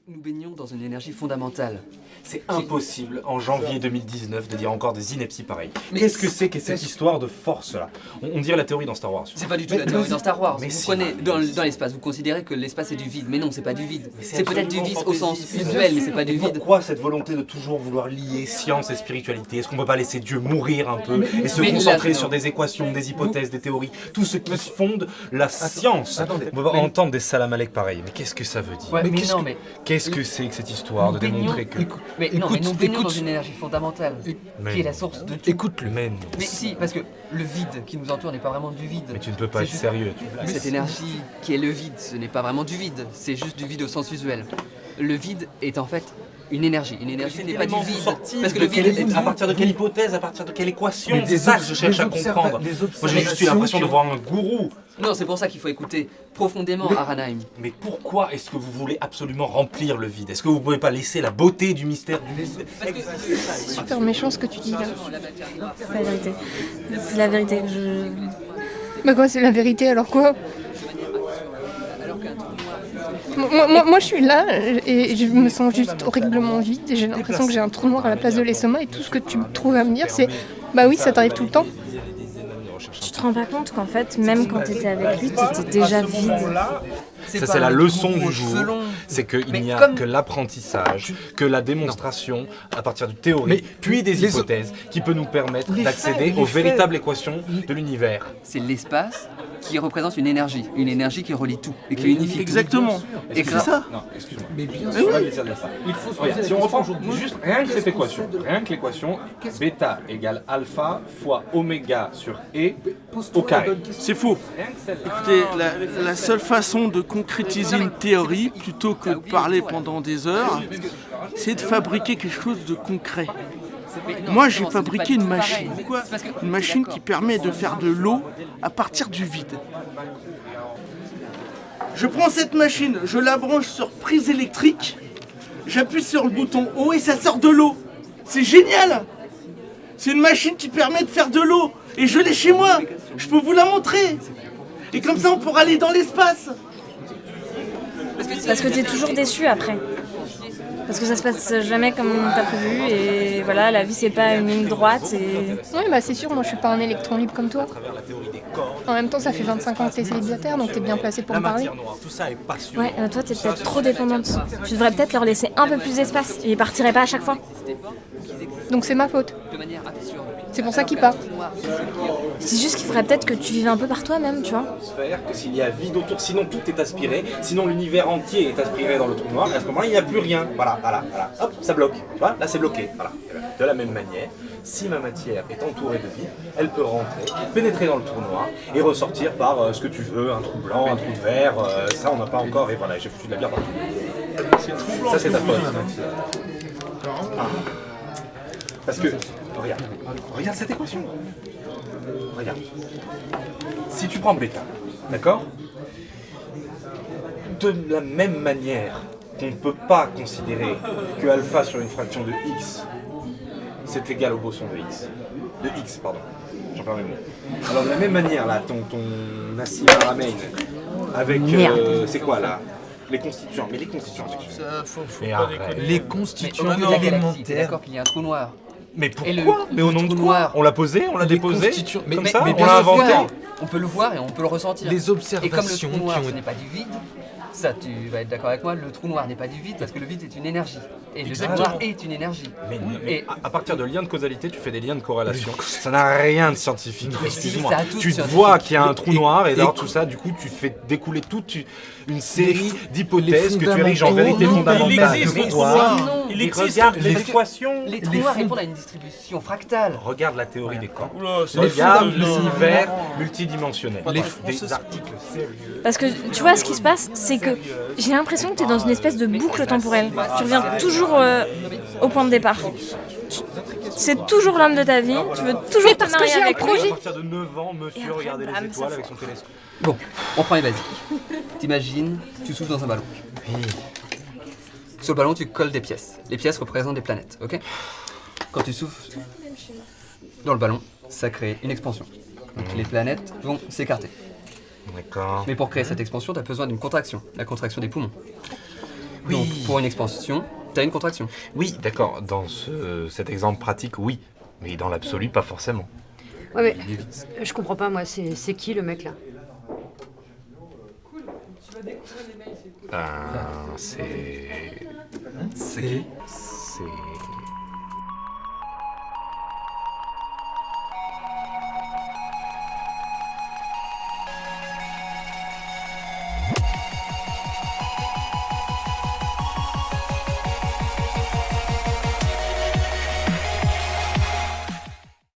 Nous baignons dans une énergie fondamentale. C'est impossible en janvier 2019 de dire encore des inepties pareilles. Mais Qu'est-ce que c'est que cette histoire de force là? On dirait la théorie dans Star Wars. C'est pas du tout la théorie dans Star Wars. Mais Vous si. prenez dans l'espace, vous considérez que l'espace est du vide. Mais non, c'est pas du vide. c'est C'est peut-être du vide au sens fantaisiste. usuel, mais c'est pas du vide. Pourquoi cette volonté de toujours vouloir lier science et spiritualité? Est-ce qu'on peut pas laisser Dieu mourir un peu et se mais concentrer là, sur des équations, des hypothèses, des théories, tout ce qui fonde la science? On peut pas entendre des salamalek pareils, mais qu'est-ce que ça veut dire? Ouais, mais non, mais Qu'est-ce que c'est que cette histoire de démontrer que... mais non, mais nous baignons dans une énergie fondamentale Mais qui est la non. source de tout. Écoute-le. Mais non. Mais si, parce que le vide qui nous entoure n'est pas vraiment du vide. Mais tu ne peux pas C'est être juste- sérieux. Cette énergie qui est le vide, ce n'est pas vraiment du vide, c'est juste du vide au sens usuel. Le vide est en fait une énergie. Une énergie n'est pas du vide. Parce que le vide est à partir de quelle hypothèse, à partir de quelle équation? Mais C'est ça que je cherche à comprendre. des Moi j'ai juste eu l'impression de voir un gourou. Non, c'est pour ça qu'il faut écouter profondément Aranheim. Mais pourquoi est-ce que vous voulez absolument remplir le vide? Est-ce que vous pouvez pas laisser la beauté du mystère du vide? C'est super méchant ce que tu dis là. C'est la vérité. C'est la vérité. Bah quoi, c'est la vérité alors quoi? Moi, je suis là et je me sens juste horriblement vide et j'ai l'impression que j'ai un trou noir à la place de l'estomac et tout ce que tu me trouves à me dire c'est bah oui, ça t'arrive tout le temps. Tu te rends pas compte qu'en fait, même quand t'étais avec lui, t'étais déjà vide. Ça pas c'est la un leçon trou du aux jour, cheveux longs. c'est qu'il Mais n'y a comme- que l'apprentissage, que la démonstration à partir de théorie, puis des hypothèses, qui peut nous permettre d'accéder aux véritables équations de l'univers. C'est l'espace qui représente une énergie qui relie tout et qui unifie tout. Exactement. Et C'est ça. Non, excuse-moi. Mais bien C'est sûr, pas plaisir de dire ça. il faut se Regarde, poser si la on question reprend aujourd'hui. juste rien que cette équation, rien que l'équation, bêta égale alpha fois oméga sur E au carré. C'est faux. Rien que celle-là. Écoutez, la seule façon de concrétiser une théorie, plutôt que de parler pendant des heures, c'est de fabriquer quelque chose de concret. Moi, j'ai fabriqué une machine. Une machine qui permet de faire de l'eau à partir du vide. Je prends cette machine, je la branche sur prise électrique, j'appuie sur le bouton haut et ça sort de l'eau. C'est génial! C'est une machine qui permet de faire de l'eau et je l'ai chez moi. Je peux vous la montrer. Et comme ça, on pourra aller dans l'espace. Parce que t'es toujours déçu après. Parce que ça se passe jamais comme t'as prévu et voilà, la vie c'est pas une ligne droite et... Ouais bah c'est sûr, moi je suis pas un électron libre comme toi. En même temps ça fait 25 ans que t'es célibataire donc t'es bien placé pour La me parler. matière noire, tout ça est passionnant. Ouais, toi t'es peut-être trop dépendante. Tu devrais peut-être leur laisser un peu plus d'espace et ils partiraient pas à chaque fois. Donc c'est ma faute. De manière absurde. C'est pour ça qu'il part. C'est juste qu'il faudrait peut-être que tu vives un peu par toi-même, tu vois. Faire que s'il y a vide autour, sinon tout est aspiré, sinon l'univers entier est aspiré dans le trou noir, et à ce moment-là, il n'y a plus rien. Voilà, hop, ça bloque. Tu vois, là c'est bloqué. Voilà. De la même manière, si ma matière est entourée de vide, elle peut rentrer, pénétrer dans le trou noir et ressortir par ce que tu veux, un trou blanc, un trou de verre, ça on n'a pas encore, et voilà, j'ai foutu de la bière partout. Ça c'est ta faute. Ah. Parce que, regarde cette équation. Regarde. Si tu prends bêta, d'accord? De la même manière qu'on ne peut pas considérer que alpha sur une fraction de x, c'est égal au boson de x. De x, pardon. J'en perds mes mots. Alors de la même manière, là, ton Nassim Haramein, avec... c'est quoi, là? Les constituants. Mais les constituants, c'est faut pas déconner. Les constituants Au milieu de la galaxie, t'es élémentaires. d'accord qu'il y a un trou noir. Mais Et le- pourquoi? Mais au nom de trou quoi? noir. On l'a posé, on l'a déposé, constituants- comme mais- ça, mais on bien l'a sûr, inventé. On peut le voir et on peut le ressentir. Les Et comme le observations trou noir, qui ont ce n'est pas du vide, ça tu vas être d'accord avec moi, le trou noir n'est pas du vide parce que le vide est une énergie. Et le trou noir est une énergie. Mais Et à partir de liens de causalité, tu fais des liens de corrélation. Ça n'a rien de scientifique. Mais si, Excuse-moi. ça a tout de Tu scientifique. vois qu'il y a un trou noir et alors tout ça, du coup, tu fais découler toute une série d'hypothèses que tu ériges en vérité fondamentaux. fondamentale. Il existe, Mais le toi, trou noir. non, Il mais existe. regarde les- l'équation. les trous noirs répondent à une distribution fractale. Regarde la théorie des camps. Oula, c'est Regarde fou, là. l'univers multidimensionnel. Les Des articles sérieux. Parce que tu vois, ce qui se passe, c'est que j'ai l'impression que t'es dans une espèce de boucle temporelle. Tu reviens toujours au point de départ. C'est toujours l'homme de ta vie, tu veux toujours te parce que marier j'ai un avec lui. À partir de 9 ans, monsieur Et après, regardait les bam, étoiles ça avec son télescope. Bon, on prend les basiques. T'imagines, tu souffles dans un ballon. Sur le ballon, tu colles des pièces. Les pièces représentent des planètes, ok? Quand tu souffles dans le ballon, ça crée une expansion. Donc les planètes vont s'écarter. D'accord. Mais pour créer cette expansion, tu as besoin d'une contraction, la contraction des poumons. Donc pour une expansion, t'as une contraction. Oui, d'accord. Dans cet exemple pratique, oui. Mais dans l'absolu, pas forcément. Ouais, mais je comprends pas, moi. C'est qui, le mec, là? C'est...